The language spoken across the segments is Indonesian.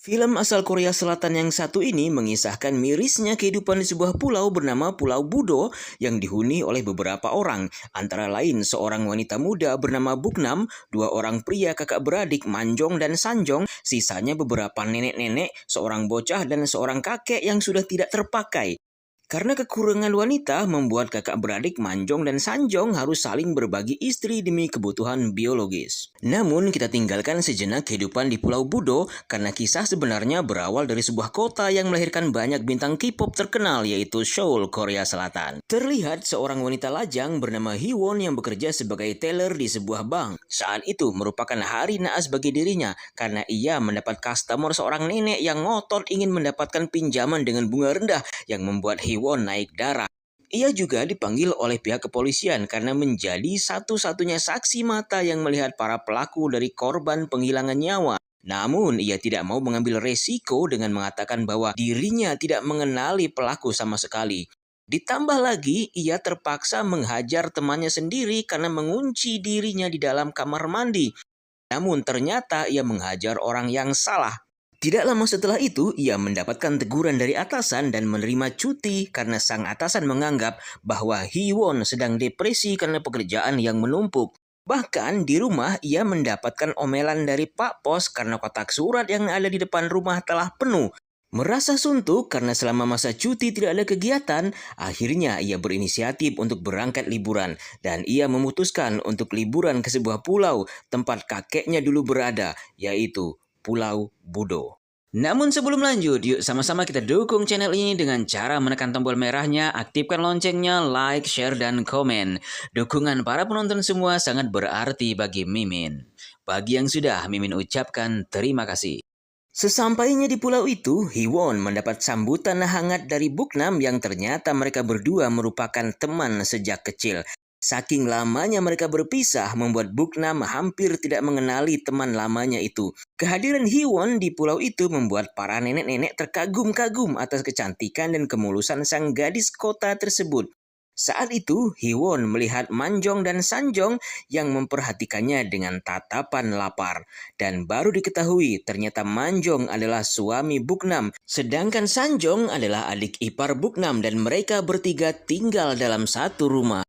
Film asal Korea Selatan yang satu ini mengisahkan mirisnya kehidupan di sebuah pulau bernama Pulau Budo yang dihuni oleh beberapa orang, antara lain seorang wanita muda bernama Buknam, dua orang pria kakak beradik Manjong dan Sanjong, sisanya beberapa nenek-nenek, seorang bocah dan seorang kakek yang sudah tidak terpakai. Karena kekurangan wanita membuat kakak beradik Manjong dan Sanjong harus saling berbagi istri demi kebutuhan biologis. Namun kita tinggalkan sejenak kehidupan di Pulau Budo karena kisah sebenarnya berawal dari sebuah kota yang melahirkan banyak bintang K-pop terkenal yaitu Seoul, Korea Selatan. Terlihat seorang wanita lajang bernama Hiwon yang bekerja sebagai teller di sebuah bank. Saat itu merupakan hari naas bagi dirinya karena ia mendapat customer seorang nenek yang ngotot ingin mendapatkan pinjaman dengan bunga rendah yang membuat Hiwon naik darah. Ia juga dipanggil oleh pihak kepolisian karena menjadi satu-satunya saksi mata yang melihat para pelaku dari korban penghilangan nyawa. Namun, ia tidak mau mengambil resiko dengan mengatakan bahwa dirinya tidak mengenali pelaku sama sekali. Ditambah lagi, ia terpaksa menghajar temannya sendiri karena mengunci dirinya di dalam kamar mandi. Namun ternyata ia menghajar orang yang salah. Tidak lama setelah itu, ia mendapatkan teguran dari atasan dan menerima cuti karena sang atasan menganggap bahwa Hiwon sedang depresi karena pekerjaan yang menumpuk. Bahkan di rumah ia mendapatkan omelan dari Pak Pos karena kotak surat yang ada di depan rumah telah penuh. Merasa suntuk karena selama masa cuti tidak ada kegiatan, akhirnya ia berinisiatif untuk berangkat liburan dan ia memutuskan untuk liburan ke sebuah pulau tempat kakeknya dulu berada, yaitu Pulau Budo. Namun sebelum lanjut, yuk sama-sama kita dukung channel ini dengan cara menekan tombol merahnya, aktifkan loncengnya, like, share, dan komen. Dukungan para penonton semua sangat berarti bagi Mimin. Bagi yang sudah, Mimin ucapkan terima kasih. Sesampainya di pulau itu, Hiwon mendapat sambutan hangat dari Buknam yang ternyata mereka berdua merupakan teman sejak kecil. Saking lamanya mereka berpisah membuat Buknam hampir tidak mengenali teman lamanya itu. Kehadiran Hiwon di pulau itu membuat para nenek-nenek terkagum-kagum atas kecantikan dan kemulusan sang gadis kota tersebut. Saat itu, Hiwon melihat Manjong dan Sanjong yang memperhatikannya dengan tatapan lapar. Dan baru diketahui ternyata Manjong adalah suami Buknam, sedangkan Sanjong adalah adik ipar Buknam dan mereka bertiga tinggal dalam satu rumah.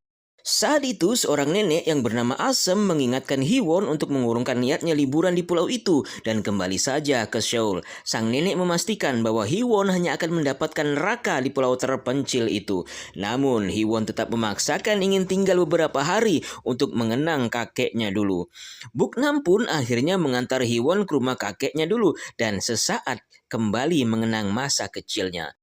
Saat itu, seorang nenek yang bernama Asem mengingatkan Hiwon untuk mengurungkan niatnya liburan di pulau itu dan kembali saja ke Seoul. Sang nenek memastikan bahwa Hiwon hanya akan mendapatkan neraka di pulau terpencil itu. Namun, Hiwon tetap memaksakan ingin tinggal beberapa hari untuk mengenang kakeknya dulu. Buknam pun akhirnya mengantar Hiwon ke rumah kakeknya dulu dan sesaat kembali mengenang masa kecilnya.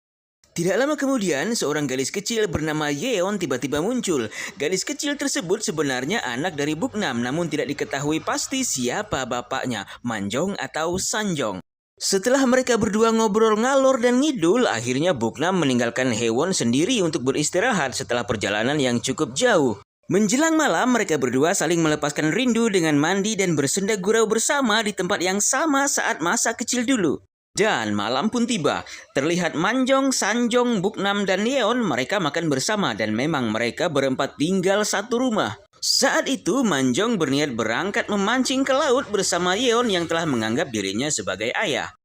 Tidak lama kemudian, seorang gadis kecil bernama Yeon tiba-tiba muncul. Gadis kecil tersebut sebenarnya anak dari Buknam, namun tidak diketahui pasti siapa bapaknya, Manjong atau Sanjong. Setelah mereka berdua ngobrol ngalor dan ngidul, akhirnya Buknam meninggalkan Hewon sendiri untuk beristirahat setelah perjalanan yang cukup jauh. Menjelang malam, mereka berdua saling melepaskan rindu dengan mandi dan bersenda gurau bersama di tempat yang sama saat masa kecil dulu. Dan malam pun tiba, terlihat Manjong, Sanjong, Buknam, dan Yeon mereka makan bersama dan memang mereka berempat tinggal satu rumah. Saat itu Manjong berniat berangkat memancing ke laut bersama Yeon yang telah menganggap dirinya sebagai ayah.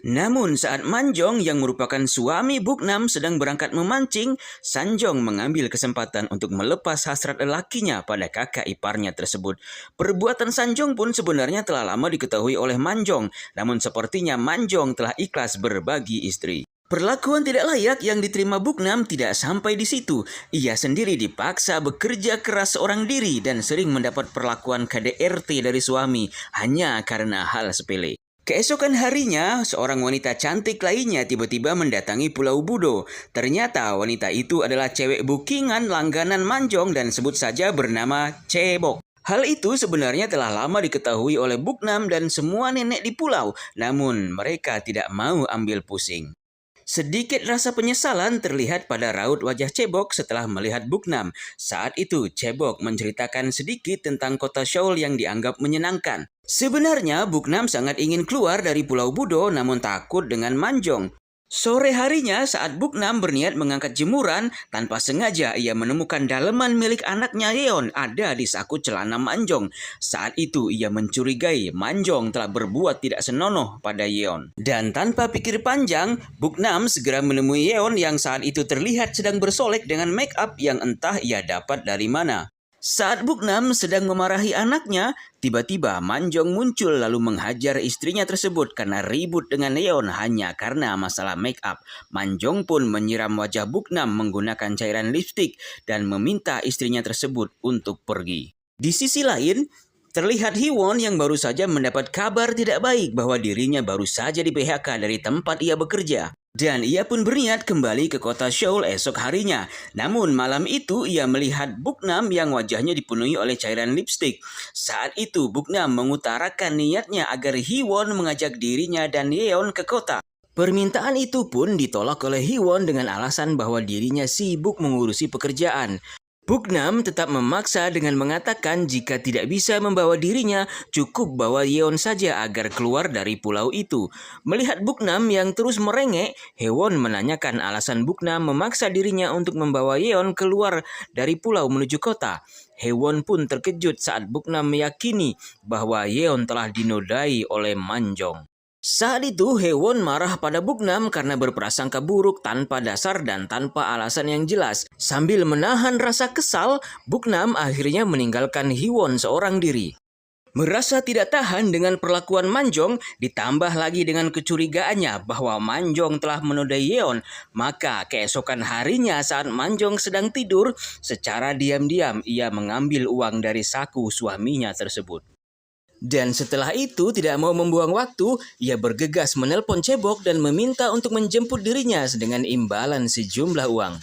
Namun saat Manjong yang merupakan suami Buknam sedang berangkat memancing, Sanjong mengambil kesempatan untuk melepas hasrat lelakinya pada kakak iparnya tersebut. Perbuatan Sanjong pun sebenarnya telah lama diketahui oleh Manjong, namun sepertinya Manjong telah ikhlas berbagi istri. Perlakuan tidak layak yang diterima Buknam tidak sampai di situ. Ia sendiri dipaksa bekerja keras seorang diri dan sering mendapat perlakuan KDRT dari suami hanya karena hal sepele. Keesokan harinya, seorang wanita cantik lainnya tiba-tiba mendatangi Pulau Budo. Ternyata wanita itu adalah cewek bookingan langganan Manjong dan sebut saja bernama Chebok. Hal itu sebenarnya telah lama diketahui oleh Buknam dan semua nenek di pulau, namun mereka tidak mau ambil pusing. Sedikit rasa penyesalan terlihat pada raut wajah Chebok setelah melihat Buknam. Saat itu, Chebok menceritakan sedikit tentang kota Seoul yang dianggap menyenangkan. Sebenarnya, Buknam sangat ingin keluar dari Pulau Budo namun takut dengan Manjong. Sore harinya saat Buknam berniat mengangkat jemuran, tanpa sengaja ia menemukan daleman milik anaknya Yeon ada di saku celana Manjong. Saat itu ia mencurigai Manjong telah berbuat tidak senonoh pada Yeon. Dan tanpa pikir panjang, Buknam segera menemui Yeon yang saat itu terlihat sedang bersolek dengan make up yang entah ia dapat dari mana. Saat Buknam sedang memarahi anaknya, tiba-tiba Manjong muncul lalu menghajar istrinya tersebut karena ribut dengan Yeon hanya karena masalah make up. Manjong pun menyiram wajah Buknam menggunakan cairan lipstik dan meminta istrinya tersebut untuk pergi. Di sisi lain, terlihat Hiwon yang baru saja mendapat kabar tidak baik bahwa dirinya baru saja di-PHK dari tempat ia bekerja. Dan ia pun berniat kembali ke kota Seoul esok harinya. Namun malam itu ia melihat Buknam yang wajahnya dipenuhi oleh cairan lipstik. Saat itu Buknam mengutarakan niatnya agar Hiwon mengajak dirinya dan Yeon ke kota. Permintaan itu pun ditolak oleh Hiwon dengan alasan bahwa dirinya sibuk mengurusi pekerjaan. Buknam tetap memaksa dengan mengatakan jika tidak bisa membawa dirinya, cukup bawa Yeon saja agar keluar dari pulau itu. Melihat Buknam yang terus merengek, Hewon menanyakan alasan Buknam memaksa dirinya untuk membawa Yeon keluar dari pulau menuju kota. Hewon pun terkejut saat Buknam meyakini bahwa Yeon telah dinodai oleh Manjong. Saat itu Hewon marah pada Buknam karena berprasangka buruk tanpa dasar dan tanpa alasan yang jelas. Sambil menahan rasa kesal, Buknam akhirnya meninggalkan Hiwon seorang diri. Merasa tidak tahan dengan perlakuan Manjong, ditambah lagi dengan kecurigaannya bahwa Manjong telah menodai Yeon, maka keesokan harinya saat Manjong sedang tidur, secara diam-diam ia mengambil uang dari saku suaminya tersebut. Dan setelah itu tidak mau membuang waktu, ia bergegas menelpon Cebok dan meminta untuk menjemput dirinya dengan imbalan sejumlah uang.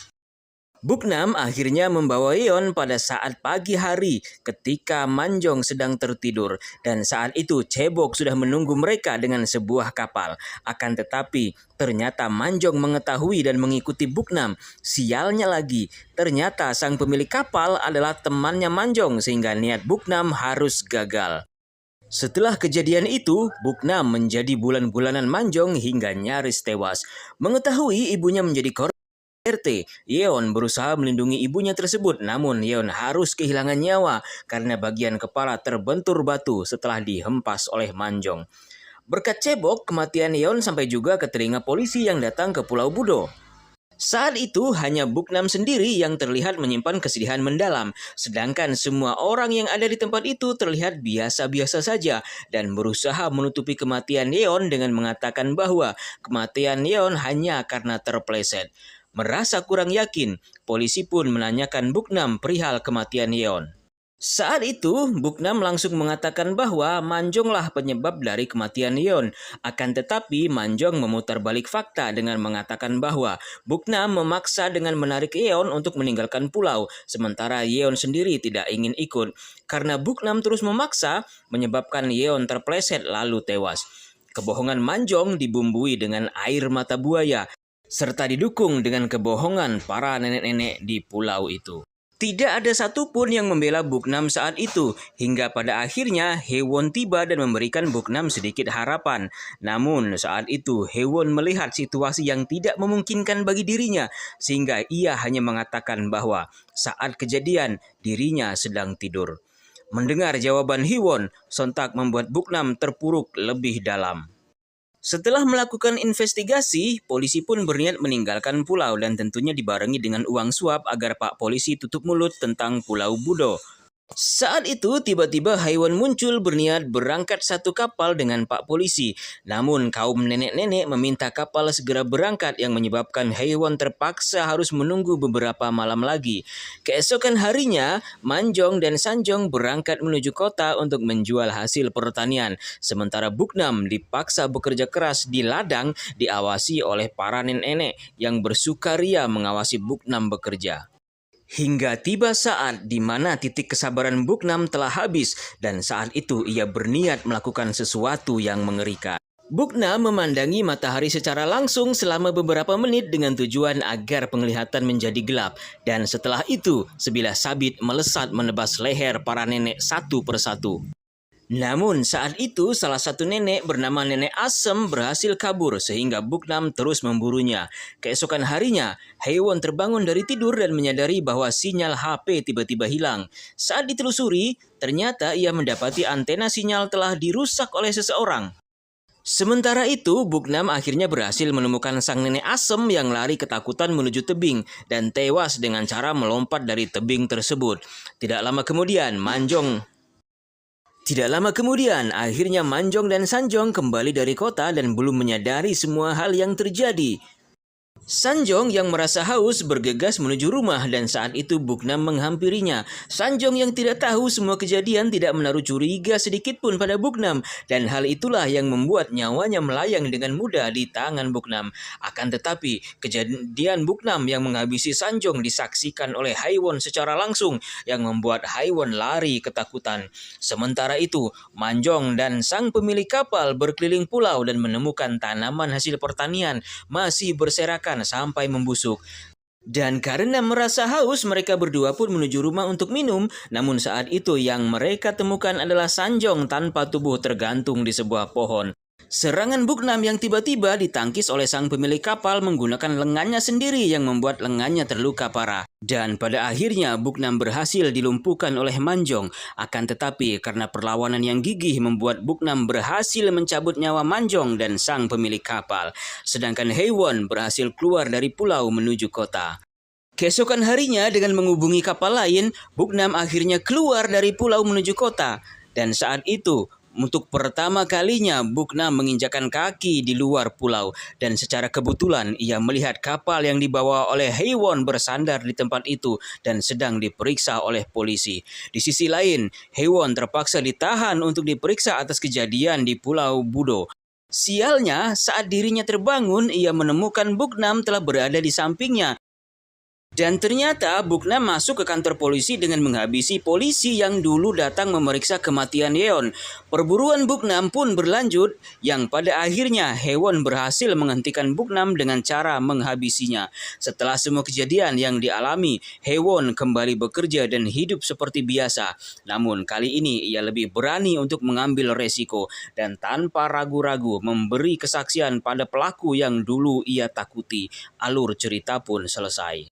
Buknam akhirnya membawa Yeon pada saat pagi hari ketika Manjong sedang tertidur. Dan saat itu Cebok sudah menunggu mereka dengan sebuah kapal. Akan tetapi ternyata Manjong mengetahui dan mengikuti Buknam. Sialnya lagi, ternyata sang pemilik kapal adalah temannya Manjong sehingga niat Buknam harus gagal. Setelah kejadian itu, Buknam menjadi bulan-bulanan Manjong hingga nyaris tewas. Mengetahui ibunya menjadi korban RT, Yeon berusaha melindungi ibunya tersebut, namun Yeon harus kehilangan nyawa karena bagian kepala terbentur batu setelah dihempas oleh Manjong. Berkat Cebok, kematian Yeon sampai juga ke telinga polisi yang datang ke Pulau Budo. Saat itu hanya Buknam sendiri yang terlihat menyimpan kesedihan mendalam, sedangkan semua orang yang ada di tempat itu terlihat biasa-biasa saja dan berusaha menutupi kematian Yeon dengan mengatakan bahwa kematian Yeon hanya karena terpleset. Merasa kurang yakin, polisi pun menanyakan Buknam perihal kematian Yeon. Saat itu, Buknam langsung mengatakan bahwa Manjonglah penyebab dari kematian Yeon. Akan tetapi, Manjong memutar balik fakta dengan mengatakan bahwa Buknam memaksa dengan menarik Yeon untuk meninggalkan pulau, sementara Yeon sendiri tidak ingin ikut. Karena Buknam terus memaksa, menyebabkan Yeon terpleset lalu tewas. Kebohongan Manjong dibumbui dengan air mata buaya, serta didukung dengan kebohongan para nenek-nenek di pulau itu. Tidak ada satupun yang membela Buknam saat itu, hingga pada akhirnya Hewon tiba dan memberikan Buknam sedikit harapan. Namun saat itu Hewon melihat situasi yang tidak memungkinkan bagi dirinya, sehingga ia hanya mengatakan bahwa saat kejadian dirinya sedang tidur. Mendengar jawaban Hewon, sontak membuat Buknam terpuruk lebih dalam. Setelah melakukan investigasi, polisi pun berniat meninggalkan pulau dan tentunya dibarengi dengan uang suap agar Pak Polisi tutup mulut tentang Pulau Budo. Saat itu tiba-tiba Haiwon muncul berniat berangkat satu kapal dengan Pak Polisi. Namun kaum nenek-nenek meminta kapal segera berangkat yang menyebabkan Haiwon terpaksa harus menunggu beberapa malam lagi. Keesokan harinya, Manjong dan Sanjong berangkat menuju kota untuk menjual hasil pertanian. Sementara Buknam dipaksa bekerja keras di ladang diawasi oleh para nenek-nenek yang bersukaria mengawasi Buknam bekerja. Hingga tiba saat di mana titik kesabaran Buknam telah habis dan saat itu ia berniat melakukan sesuatu yang mengerikan. Buknam memandangi matahari secara langsung selama beberapa menit dengan tujuan agar penglihatan menjadi gelap. Dan setelah itu, sebilah sabit melesat menebas leher para nenek satu persatu. Namun saat itu salah satu nenek bernama Nenek Asem berhasil kabur sehingga Buknam terus memburunya. Keesokan harinya, Haiwon terbangun dari tidur dan menyadari bahwa sinyal HP tiba-tiba hilang. Saat ditelusuri, ternyata ia mendapati antena sinyal telah dirusak oleh seseorang. Sementara itu, Buknam akhirnya berhasil menemukan sang nenek Asem yang lari ketakutan menuju tebing dan tewas dengan cara melompat dari tebing tersebut. Tidak lama kemudian, akhirnya Manjong dan Sanjong kembali dari kota dan belum menyadari semua hal yang terjadi. Sanjong yang merasa haus bergegas menuju rumah dan saat itu Buknam menghampirinya. Sanjong yang tidak tahu semua kejadian tidak menaruh curiga sedikit pun pada Buknam dan hal itulah yang membuat nyawanya melayang dengan mudah di tangan Buknam. Akan tetapi kejadian Buknam yang menghabisi Sanjong disaksikan oleh Haiwon secara langsung yang membuat Haiwon lari ketakutan. Sementara itu Manjong dan sang pemilik kapal berkeliling pulau dan menemukan tanaman hasil pertanian masih berserakan sampai membusuk. Dan karena merasa haus, mereka berdua pun menuju rumah untuk minum. Namun saat itu yang mereka temukan adalah Sanjong tanpa tubuh tergantung di sebuah pohon. Serangan Buknam yang tiba-tiba ditangkis oleh sang pemilik kapal menggunakan lengannya sendiri yang membuat lengannya terluka parah. Dan pada akhirnya Buknam berhasil dilumpuhkan oleh Manjong. Akan tetapi karena perlawanan yang gigih membuat Buknam berhasil mencabut nyawa Manjong dan sang pemilik kapal. Sedangkan Haiwon berhasil keluar dari pulau menuju kota. Keesokan harinya dengan menghubungi kapal lain, Buknam akhirnya keluar dari pulau menuju kota. Dan saat itu, untuk pertama kalinya Buknam menginjakkan kaki di luar pulau dan secara kebetulan ia melihat kapal yang dibawa oleh Haiwon bersandar di tempat itu dan sedang diperiksa oleh polisi. Di sisi lain, Haiwon terpaksa ditahan untuk diperiksa atas kejadian di Pulau Budo. Sialnya, saat dirinya terbangun, ia menemukan Buknam telah berada di sampingnya. Dan ternyata Buknam masuk ke kantor polisi dengan menghabisi polisi yang dulu datang memeriksa kematian Yeon. Perburuan Buknam pun berlanjut yang pada akhirnya Haiwon berhasil menghentikan Buknam dengan cara menghabisinya. Setelah semua kejadian yang dialami, Haiwon kembali bekerja dan hidup seperti biasa. Namun kali ini ia lebih berani untuk mengambil resiko dan tanpa ragu-ragu memberi kesaksian pada pelaku yang dulu ia takuti. Alur cerita pun selesai.